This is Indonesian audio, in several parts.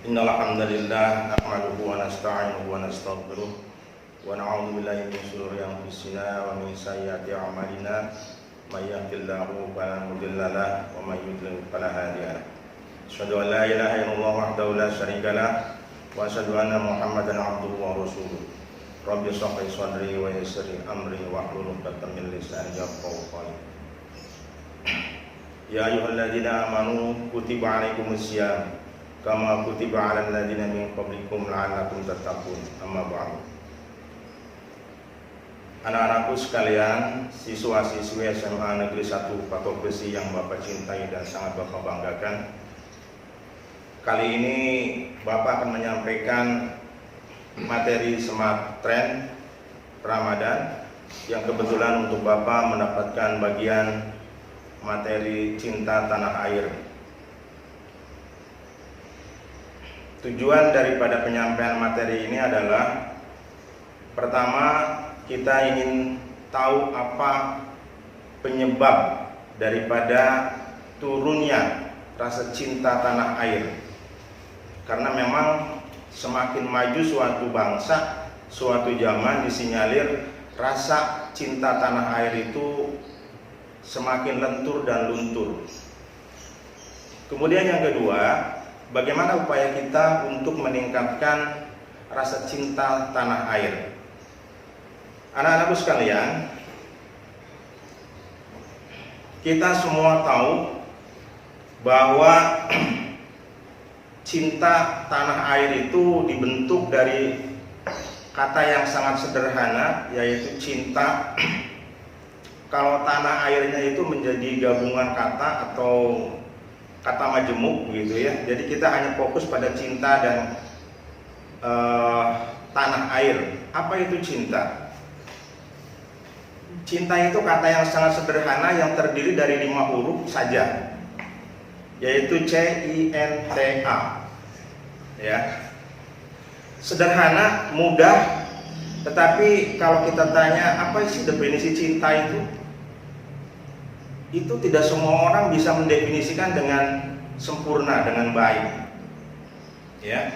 Innal hamdalillah nahmaduhu wa nasta'inuhu wa nastaghfiruh wa na'udzu billahi min shururi anfusina wa min sayyiati a'malina may yahdihillahu fala mudilla lahu wa may yudlil fala hadiya lahu. Asyhadu an la ilaha illallah wahdahu la syarika lahu wa asyhadu anna Muhammadan 'abduhu wa rasuluh. Rabbi shrah li sadri wa yassir li amri wahlul 'uqdatam min lisani yafqahu qawli. Ya ayyuhalladzina amanu kutiba 'alaikumus syiyam kama kutiba 'alal ladzina min qablikum la'allakum tattaqun. Amma ba'du. Anak-anakku sekalian, siswa-siswi SMA Negeri 1 Patok Besi yang Bapak cintai dan sangat Bapak banggakan, kali ini Bapak akan menyampaikan materi Smart Trend Ramadan yang kebetulan untuk Bapak mendapatkan bagian materi cinta tanah air. Tujuan daripada penyampaian materi ini adalah, pertama, kita ingin tahu apa penyebab daripada turunnya rasa cinta tanah air. Karena memang semakin maju suatu bangsa, suatu zaman disinyalir rasa cinta tanah air itu semakin lentur dan luntur. Kemudian yang kedua, bagaimana upaya kita untuk meningkatkan rasa cinta tanah air? Anak-anakku sekalian, kita semua tahu bahwa cinta tanah air itu dibentuk dari kata yang sangat sederhana, yaitu cinta. Kalau tanah airnya itu menjadi gabungan kata atau kata majemuk gitu ya. Jadi kita hanya fokus pada cinta dan tanah air. Apa itu cinta? Cinta itu kata yang sangat sederhana yang terdiri dari 5 huruf saja, yaitu C-I-N-T-A. Ya. Sederhana, mudah, tetapi kalau kita tanya apa sih definisi cinta itu tidak semua orang bisa mendefinisikan dengan sempurna, dengan baik. Ya.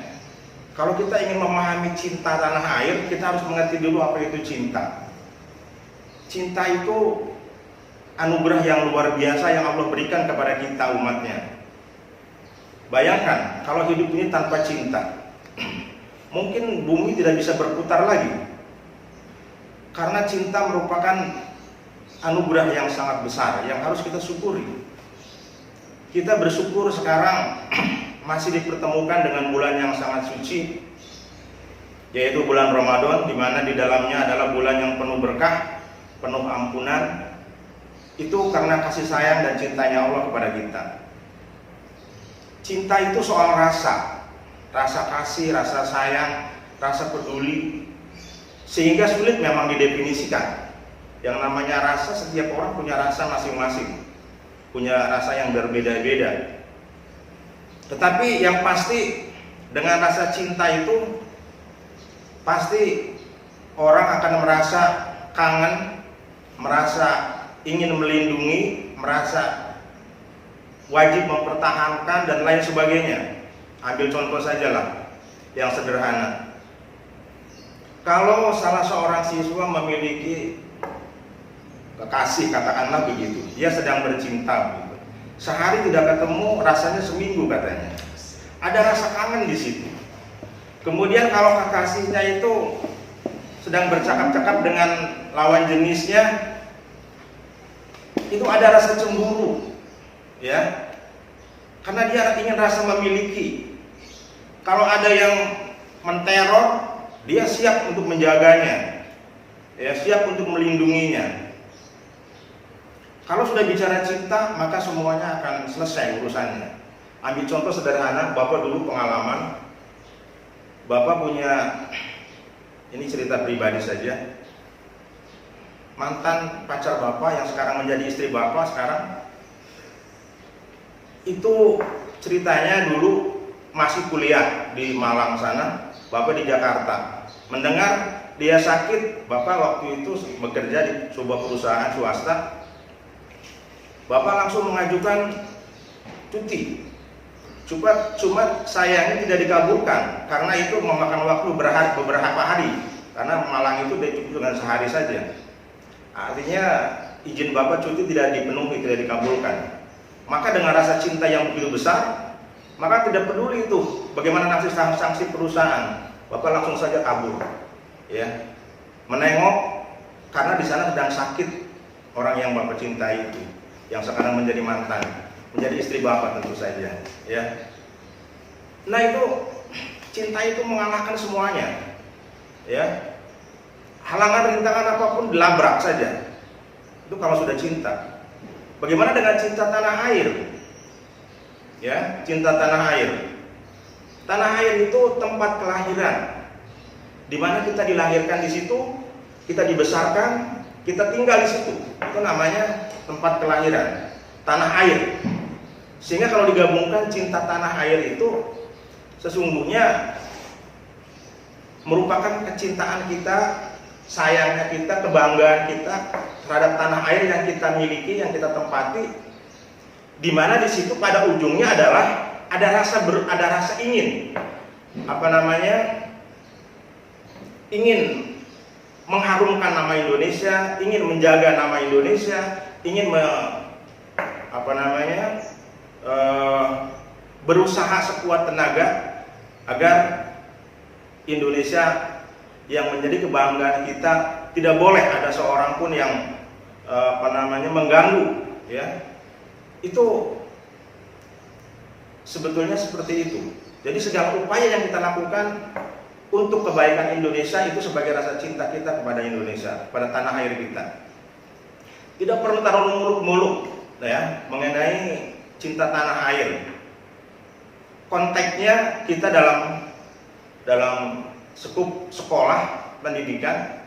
Kalau kita ingin memahami cinta tanah air, kita harus mengerti dulu apa itu cinta. Cinta itu anugerah yang luar biasa yang Allah berikan kepada kita umatnya. Bayangkan kalau hidup ini tanpa cinta, mungkin bumi tidak bisa berputar lagi. Karena cinta merupakan anugerah yang sangat besar yang harus kita syukuri. Kita bersyukur sekarang masih dipertemukan dengan bulan yang sangat suci, yaitu bulan Ramadan, di mana di dalamnya adalah bulan yang penuh berkah, penuh ampunan. Itu karena kasih sayang dan cintanya Allah kepada kita. Cinta itu soal rasa kasih, rasa sayang, rasa peduli, sehingga sulit memang didefinisikan. Yang namanya rasa, setiap orang punya rasa masing-masing, punya rasa yang berbeda-beda. Tetapi yang pasti dengan rasa cinta itu pasti orang akan merasa kangen, merasa ingin melindungi, merasa wajib mempertahankan dan lain sebagainya. Ambil contoh saja lah yang sederhana. Kalau salah seorang siswa memiliki kekasih, katakanlah begitu, dia sedang bercinta begitu. Sehari tidak ketemu, rasanya seminggu katanya. Ada rasa kangen di situ. Kemudian kalau kekasihnya itu sedang bercakap-cakap dengan lawan jenisnya, itu ada rasa cemburu, ya, karena dia ingin rasa memiliki. Kalau ada yang menteror, dia siap untuk menjaganya, ya, siap untuk melindunginya. Kalau sudah bicara cinta, maka semuanya akan selesai urusannya. Ambil contoh sederhana, Bapak dulu pengalaman, Bapak punya, ini cerita pribadi saja, mantan pacar Bapak yang sekarang menjadi istri Bapak sekarang, itu ceritanya dulu masih kuliah di Malang sana, Bapak di Jakarta. Mendengar dia sakit, Bapak waktu itu bekerja di sebuah perusahaan swasta. Bapak langsung mengajukan cuti Cuma sayangnya tidak dikabulkan karena itu memakan waktu beberapa hari, karena Malang itu cukup dengan sehari saja. Artinya izin Bapak cuti tidak dipenuhi, tidak dikabulkan. Maka dengan rasa cinta yang begitu besar, maka tidak peduli itu bagaimana nanti sanksi perusahaan, Bapak langsung saja kabur, ya, menengok karena di sana sedang sakit orang yang Bapak cintai itu, yang sekarang menjadi mantan, menjadi istri Bapak tentu saja, ya. Nah itu cinta itu mengalahkan semuanya, ya. Halangan rintangan apapun dilabrak saja. Itu kalau sudah cinta. Bagaimana dengan cinta tanah air? Ya, cinta tanah air. Tanah air itu tempat kelahiran, di mana kita dilahirkan di situ, kita dibesarkan, kita tinggal di situ. Itu namanya tempat kelahiran, tanah air. Sehingga kalau digabungkan cinta tanah air itu sesungguhnya merupakan kecintaan kita, sayangnya kita, kebanggaan kita terhadap tanah air yang kita miliki, yang kita tempati, di mana di situ pada ujungnya adalah ada rasa ingin, ingin mengharumkan nama Indonesia, ingin menjaga nama Indonesia, ingin berusaha sekuat tenaga agar Indonesia yang menjadi kebanggaan kita tidak boleh ada seorang pun yang mengganggu, ya. Itu sebetulnya seperti itu. Jadi segala upaya yang kita lakukan untuk kebaikan Indonesia itu sebagai rasa cinta kita kepada Indonesia, pada tanah air kita. Tidak perlu taruh muluk-muluk, ya, mengenai cinta tanah air. Konteksnya kita dalam skup sekolah pendidikan,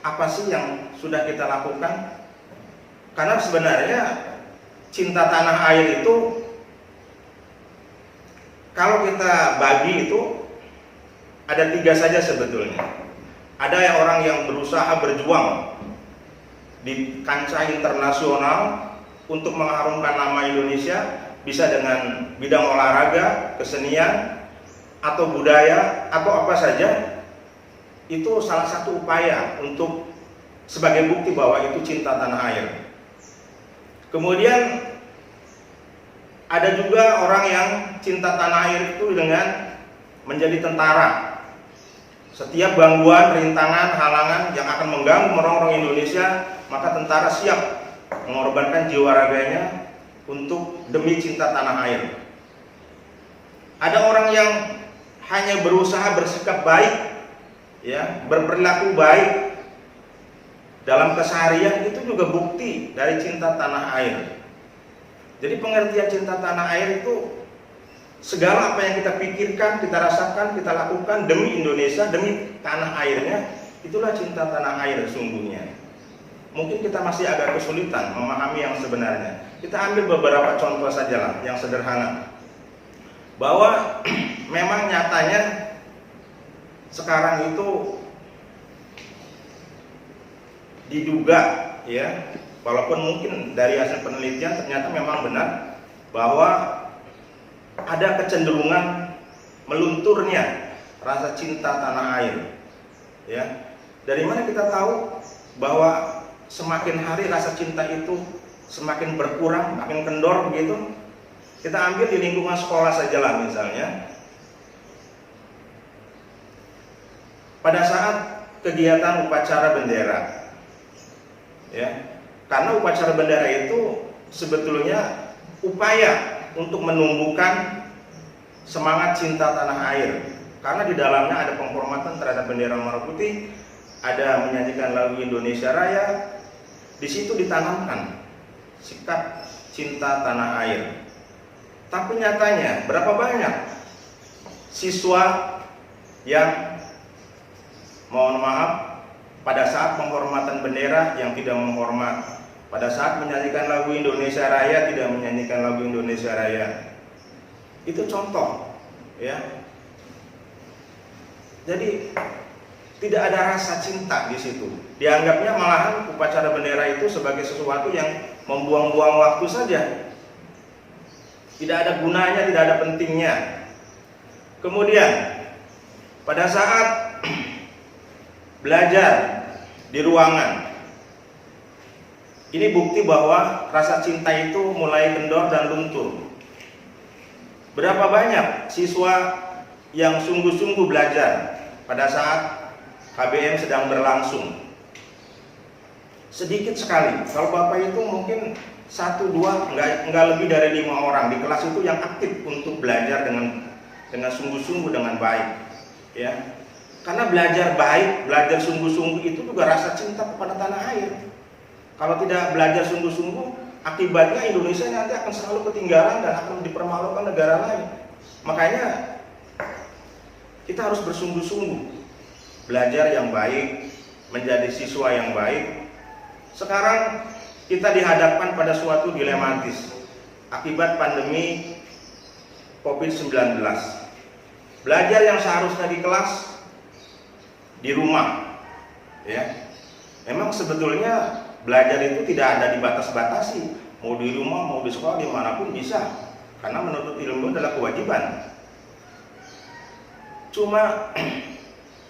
apa sih yang sudah kita lakukan? Karena sebenarnya cinta tanah air itu kalau kita bagi itu ada 3 saja sebetulnya. Ada yang orang yang berusaha berjuang di kancah internasional untuk mengharumkan nama Indonesia, bisa dengan bidang olahraga, kesenian, atau budaya, atau apa saja. Itu salah satu upaya untuk sebagai bukti bahwa itu cinta tanah air. Kemudian ada juga orang yang cinta tanah air itu dengan menjadi tentara. Setiap gangguan, rintangan, halangan yang akan mengganggu orang-orang Indonesia, maka tentara siap mengorbankan jiwa raganya untuk demi cinta tanah air. Ada orang yang hanya berusaha bersikap baik, ya, berperilaku baik dalam keseharian, itu juga bukti dari cinta tanah air. Jadi pengertian cinta tanah air itu segala apa yang kita pikirkan, kita rasakan, kita lakukan demi Indonesia, demi tanah airnya, itulah cinta tanah air sesungguhnya. Mungkin kita masih agak kesulitan memahami yang sebenarnya. Kita ambil beberapa contoh saja lah yang sederhana. Bahwa memang nyatanya sekarang itu diduga, ya, walaupun mungkin dari hasil penelitian ternyata memang benar bahwa ada kecenderungan melunturnya rasa cinta tanah air, ya. Dari mana kita tahu bahwa semakin hari rasa cinta itu semakin berkurang, makin kendor begitu? Kita ambil di lingkungan sekolah saja lah misalnya. Pada saat kegiatan upacara bendera, ya, karena upacara bendera itu sebetulnya upaya untuk menumbuhkan semangat cinta tanah air, karena di dalamnya ada penghormatan terhadap bendera merah putih, ada menyanyikan lagu Indonesia Raya. Di situ ditanamkan sikap cinta tanah air. Tapi nyatanya berapa banyak siswa yang, mohon maaf, pada saat penghormatan bendera yang tidak menghormat, pada saat menyanyikan lagu Indonesia Raya tidak menyanyikan lagu Indonesia Raya. Itu contoh, ya. Jadi tidak ada rasa cinta di situ. Dianggapnya malahan upacara bendera itu sebagai sesuatu yang membuang-buang waktu saja. tidak ada gunanya, tidak ada pentingnya. Kemudian pada saat belajar di ruangan, ini bukti bahwa rasa cinta itu mulai kendor dan luntur. Berapa banyak siswa yang sungguh-sungguh belajar pada saat KBM sedang berlangsung? Sedikit sekali. Kalau Bapak itu mungkin 1, 2, enggak lebih dari 5 orang di kelas itu yang aktif untuk belajar dengan sungguh-sungguh, dengan baik, ya. Karena belajar baik, belajar sungguh-sungguh itu juga rasa cinta kepada tanah air. Kalau tidak belajar sungguh-sungguh, akibatnya Indonesia nanti akan selalu ketinggalan dan akan dipermalukan negara lain. Makanya kita harus bersungguh-sungguh belajar yang baik, menjadi siswa yang baik. Sekarang kita dihadapkan pada suatu dilematis akibat pandemi COVID-19. Belajar yang seharusnya di kelas, di rumah, ya. Memang sebetulnya belajar itu tidak ada dibatas-batasi, mau di rumah, mau di sekolah, dimanapun bisa, karena menuntut ilmu adalah kewajiban. Cuma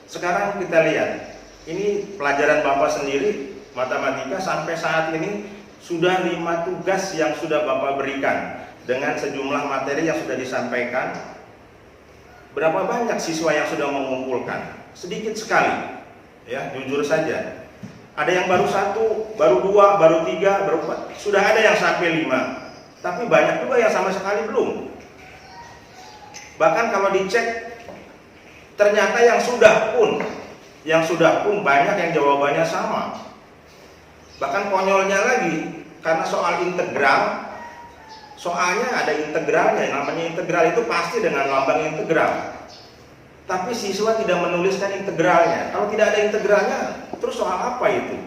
sekarang kita lihat, ini pelajaran Bapak sendiri, matematika, sampai saat ini sudah 5 tugas yang sudah Bapak berikan dengan sejumlah materi yang sudah disampaikan. Berapa banyak siswa yang sudah mengumpulkan? Sedikit sekali, ya, jujur saja. Ada yang baru 1, baru 2, baru 3, baru 4, sudah ada yang sampai 5. Tapi banyak juga yang sama sekali belum. Bahkan kalau dicek, ternyata yang sudah pun banyak yang jawabannya sama. Bahkan konyolnya lagi, karena soal integral, soalnya ada integralnya, namanya integral itu pasti dengan lambang integral. Tapi siswa tidak menuliskan integralnya. Kalau tidak ada integralnya, terus soal apa itu?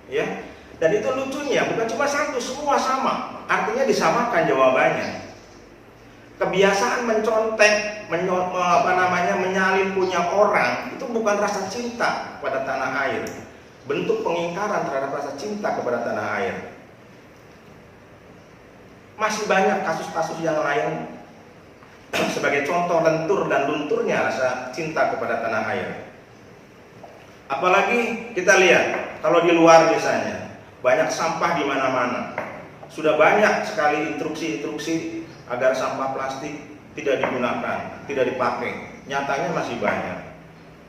Ya. Dan itu lucunya, bukan cuma 1, semua sama. Artinya disamakan jawabannya. Kebiasaan mencontek, menyalin punya orang, itu bukan rasa cinta pada tanah air. Bentuk pengingkaran terhadap rasa cinta kepada tanah air. Masih banyak kasus-kasus yang lain sebagai contoh lentur dan lunturnya rasa cinta kepada tanah air. Apalagi kita lihat kalau di luar misalnya, banyak sampah di mana-mana. Sudah banyak sekali instruksi-instruksi agar sampah plastik tidak digunakan, tidak dipakai. Nyatanya masih banyak.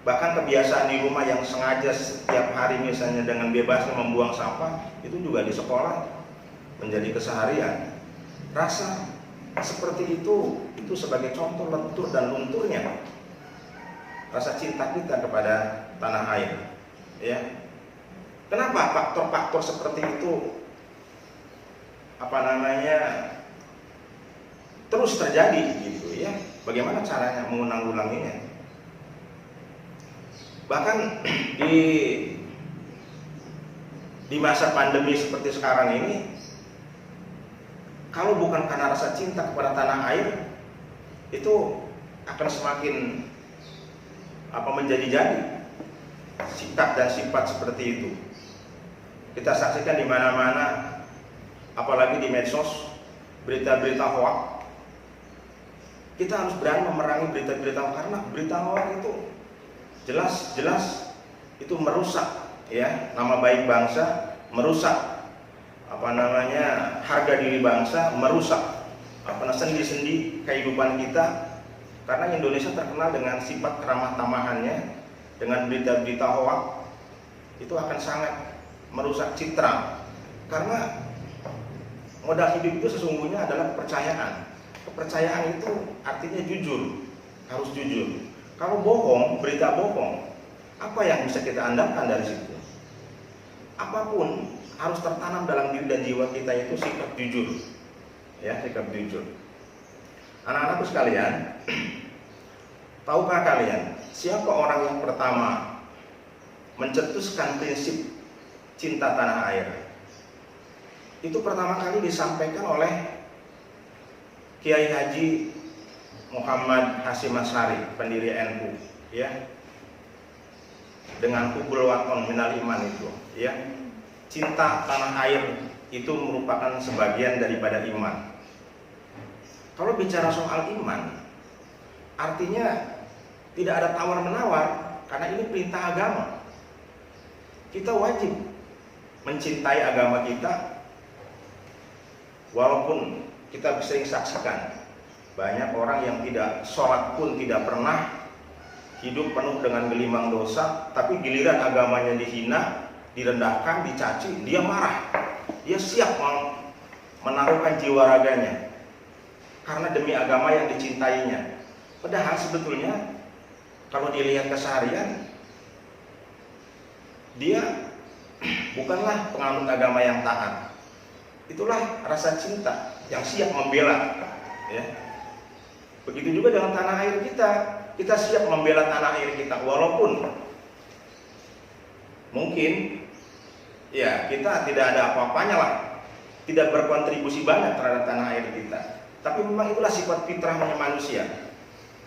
Bahkan kebiasaan di rumah yang sengaja setiap hari misalnya dengan bebasnya membuang sampah, itu juga di sekolah menjadi keseharian. Rasa seperti itu sebagai contoh lentur dan lunturnya rasa cinta kita kepada tanah air, ya. Kenapa faktor-faktor seperti itu terus terjadi gitu, ya? Bagaimana caranya menanggulanginya? Bahkan di masa pandemi seperti sekarang ini, kalau bukan karena rasa cinta kepada tanah air, itu akan semakin menjadi-jadi sikap dan sifat seperti itu. Kita saksikan di mana-mana, apalagi di medsos, berita-berita hoax. Kita harus berani memerangi berita-berita hoax, karena berita hoax itu jelas itu merusak, ya, nama baik bangsa, merusak harga diri bangsa, merusak sendi-sendi kehidupan kita. Karena Indonesia terkenal dengan sifat keramah tamahannya. Dengan berita-berita hoax itu akan sangat merusak citra. Karena modal hidup itu sesungguhnya adalah kepercayaan. Kepercayaan itu artinya jujur, harus jujur. Kalau bohong, berita bohong, apa yang bisa kita andalkan dari situ? Apapun harus tertanam dalam diri dan jiwa kita itu sikap jujur, ya, sikap jujur. Anak-anakku sekalian, tahukah kalian siapa orang yang pertama mencetuskan prinsip cinta tanah air? Itu pertama kali disampaikan oleh Kiai Haji Muhammad Hasyim Asy'ari, pendiri NU, ya, dengan hubul waton minal iman itu, ya. Cinta tanah air itu merupakan sebagian daripada iman. Kalau bicara soal iman, artinya tidak ada tawar-menawar, karena ini perintah agama. Kita wajib mencintai agama kita, walaupun kita sering saksikan banyak orang yang tidak sholat pun tidak pernah, hidup penuh dengan gelimang dosa, tapi giliran agamanya dihina, direndahkan, dicaci, dia marah. Dia siap menaruhkan jiwa raganya karena demi agama yang dicintainya. Padahal sebetulnya kalau dilihat keseharian, dia bukanlah penganut agama yang taat. Itulah rasa cinta yang siap membela, ya. Begitu juga dengan tanah air kita. Kita siap membela tanah air kita, walaupun mungkin ya kita tidak ada apa-apanya lah, tidak berkontribusi banyak terhadap tanah air kita. Tapi memang itulah sifat fitrahnya manusia.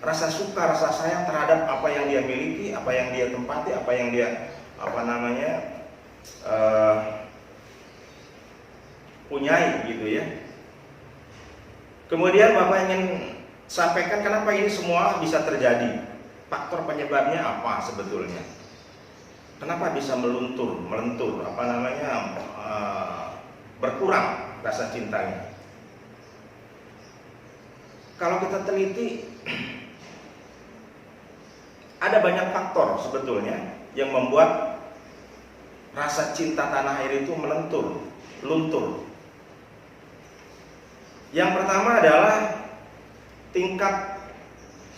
Rasa suka, rasa sayang terhadap apa yang dia miliki, apa yang dia tempati, apa yang dia punyai gitu ya. Kemudian Bapak ingin sampaikan kenapa ini semua bisa terjadi. Faktor penyebabnya apa sebetulnya? Kenapa bisa melentur, berkurang rasa cintanya? Kalau kita teliti, ada banyak faktor sebetulnya yang membuat rasa cinta tanah air itu luntur. Yang pertama adalah tingkat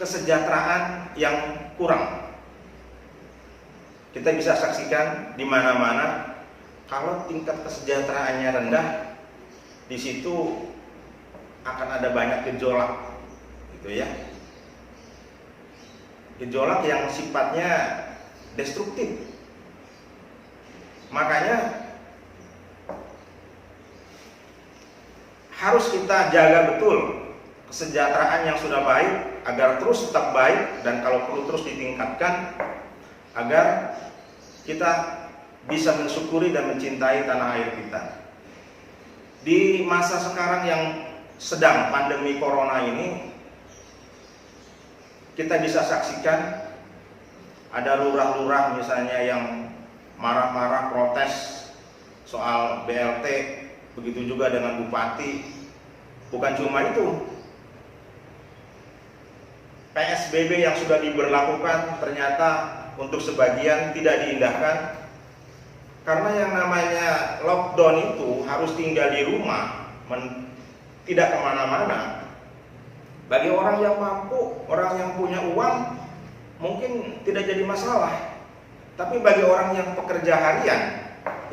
kesejahteraan yang kurang. Kita bisa saksikan di mana-mana kalau tingkat kesejahteraannya rendah, di situ akan ada banyak gejolak, gitu ya. Gejolak yang sifatnya destruktif. Makanya harus kita jaga betul kesejahteraan yang sudah baik agar terus tetap baik, dan kalau perlu terus ditingkatkan agar kita bisa mensyukuri dan mencintai tanah air kita. Di masa sekarang yang sedang pandemi corona ini, kita bisa saksikan ada lurah-lurah misalnya yang marah-marah protes soal BLT, begitu juga dengan bupati. Bukan cuma itu, PSBB yang sudah diberlakukan ternyata untuk sebagian tidak diindahkan, karena yang namanya lockdown itu harus tinggal di rumah, tidak kemana-mana. Bagi orang yang mampu, orang yang punya uang, mungkin tidak jadi masalah. Tapi bagi orang yang pekerja harian,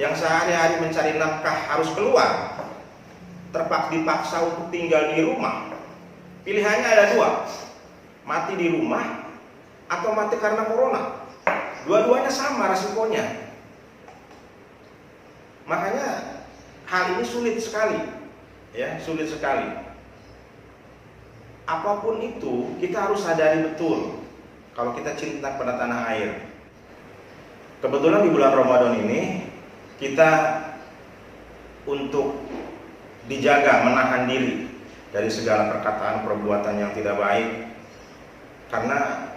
yang sehari-hari mencari nafkah harus keluar, dipaksa untuk tinggal di rumah, pilihannya ada dua: mati di rumah atau mati karena corona. Dua-duanya sama resikonya. Makanya hal ini sulit sekali, ya, sulit sekali. Apapun itu kita harus sadari betul kalau kita cinta pada tanah air. Kebetulan di bulan Ramadan ini kita untuk dijaga, menahan diri dari segala perkataan perbuatan yang tidak baik, karena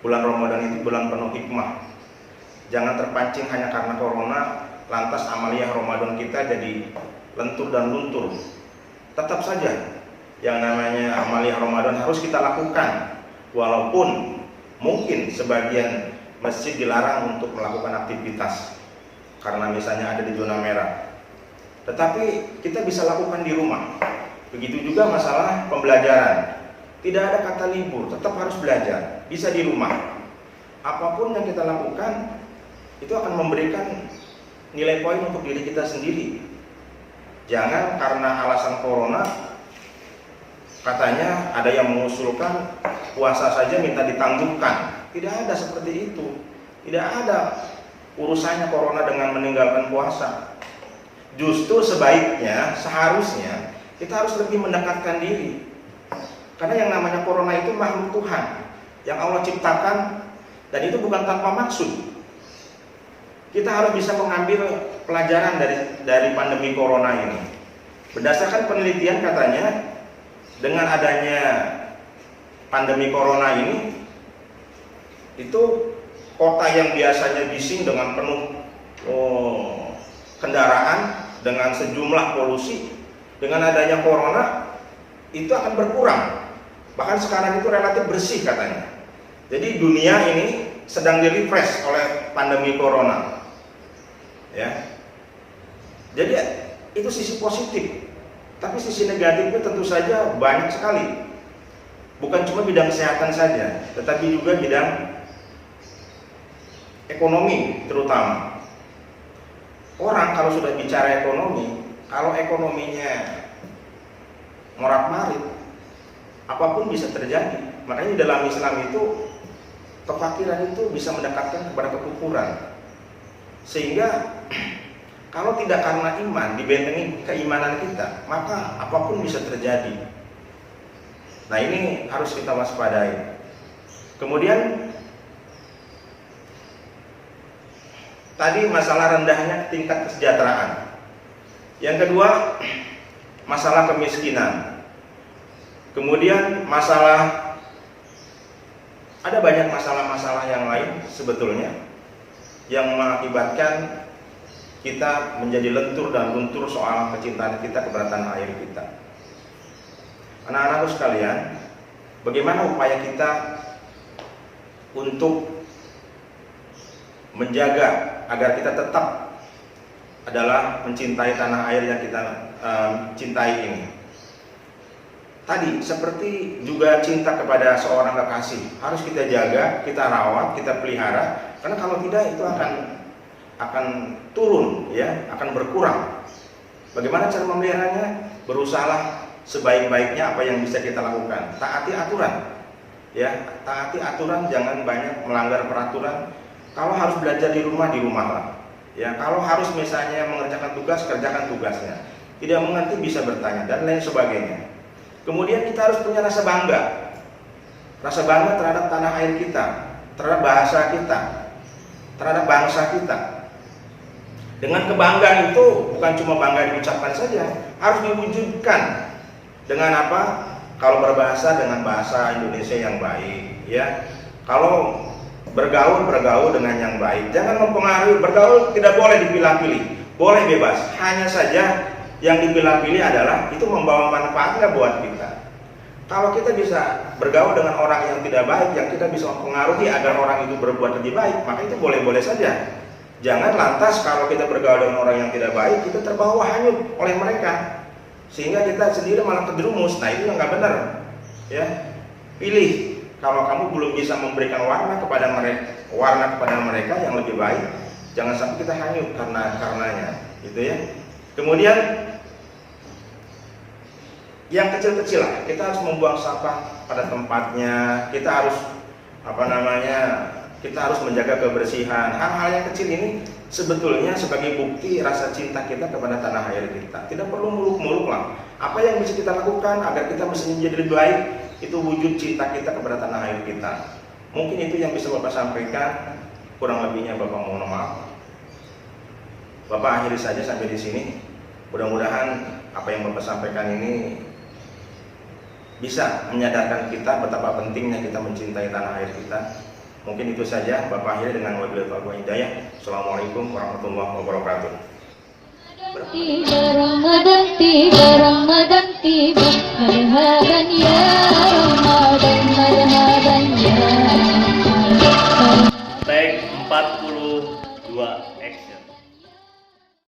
bulan Ramadan itu bulan penuh hikmah. Jangan terpancing hanya karena corona lantas amaliyah Ramadan kita jadi lentur dan luntur. Tetap saja yang namanya amaliyah Ramadan harus kita lakukan, walaupun mungkin sebagian masjid dilarang untuk melakukan aktivitas karena misalnya ada di zona merah. Tetapi kita bisa lakukan di rumah. Begitu juga masalah pembelajaran. Tidak ada kata libur, tetap harus belajar. Bisa di rumah. Apapun yang kita lakukan itu akan memberikan nilai poin untuk diri kita sendiri. Jangan karena alasan corona, katanya ada yang mengusulkan puasa saja minta ditangguhkan. Tidak ada seperti itu. Tidak ada urusannya corona dengan meninggalkan puasa. Justru sebaiknya, seharusnya kita harus lebih mendekatkan diri. Karena yang namanya corona itu makhluk Tuhan yang Allah ciptakan, dan itu bukan tanpa maksud. Kita harus bisa mengambil pelajaran dari pandemi corona ini. Berdasarkan penelitian katanya dengan adanya pandemi corona ini, itu kota yang biasanya bising dengan penuh kendaraan, dengan sejumlah polusi, dengan adanya corona itu akan berkurang. Bahkan sekarang itu relatif bersih katanya. Jadi dunia ini sedang di-refresh oleh pandemi corona. Ya. Jadi itu sisi positif. Tapi sisi negatifnya tentu saja banyak sekali. Bukan cuma bidang kesehatan saja, tetapi juga bidang ekonomi terutama. Orang kalau sudah bicara ekonomi, kalau ekonominya morat-marit, apapun bisa terjadi. Makanya dalam Islam itu kefakiran itu bisa mendekatkan kepada kekufuran. Sehingga kalau tidak karena iman, dibentengi keimanan kita, maka apapun bisa terjadi. Nah, ini harus kita waspadai. Kemudian tadi masalah rendahnya tingkat kesejahteraan. Yang kedua, masalah kemiskinan. Kemudian ada banyak masalah-masalah yang lain sebetulnya yang mengakibatkan kita menjadi lentur dan luntur soal kecintaan kita kepada tanah air kita. Anak-anakku sekalian, bagaimana upaya kita untuk menjaga agar kita tetap adalah mencintai tanah air yang kita cintai ini. Tadi seperti juga cinta kepada seorang kekasih, harus kita jaga, kita rawat, kita pelihara, karena kalau tidak itu akan turun, ya, akan berkurang. Bagaimana cara memeliharanya? Berusahalah sebaik-baiknya apa yang bisa kita lakukan. Taati aturan, ya, taati aturan, jangan banyak melanggar peraturan. Kalau harus belajar di rumahlah. Ya, kalau harus misalnya mengerjakan tugas, kerjakan tugasnya. Tidak mengerti bisa bertanya dan lain sebagainya. Kemudian kita harus punya rasa bangga terhadap tanah air kita, terhadap bahasa kita, terhadap bangsa kita. Dengan kebanggaan itu bukan cuma bangga diucapkan saja, harus diwujudkan. Dengan apa? Kalau berbahasa dengan bahasa Indonesia yang baik, ya. Kalau bergaul dengan yang baik. Jangan mempengaruhi, bergaul tidak boleh dipilah-pilih, boleh bebas. Hanya saja yang dipilah-pilih adalah itu membawa manfaat nggak buat kita. Kalau kita bisa bergaul dengan orang yang tidak baik, yang kita bisa mempengaruhi agar orang itu berbuat lebih baik, maka itu boleh-boleh saja. Jangan lantas kalau kita bergaul dengan orang yang tidak baik, kita terbawa hanyut oleh mereka, sehingga kita sendiri malah terjerumus. Nah, itu yang nggak benar. Ya, pilih. Kalau kamu belum bisa memberikan warna kepada mereka yang lebih baik, jangan sampai kita hanyut karenanya, gitu ya. Kemudian yang kecil-kecil lah, kita harus membuang sampah pada tempatnya. Kita harus kita harus menjaga kebersihan. Hal-hal yang kecil ini sebetulnya sebagai bukti rasa cinta kita kepada tanah air kita. Tidak perlu muluk-muluk lah. Apa yang bisa kita lakukan agar kita menjadi lebih baik, itu wujud cinta kita kepada tanah air kita. Mungkin itu yang bisa Bapak sampaikan. Kurang lebihnya Bapak mohon maaf. Bapak akhiri saja sampai di sini. Mudah-mudahan apa yang Bapak sampaikan ini bisa menyadarkan kita betapa pentingnya kita mencintai tanah air kita. Mungkin itu saja. Bapak akhiri dengan wabillahi taufiq wal hidayah. Assalamualaikum warahmatullahi wabarakatuh. Ramadan tiba, marhaban ya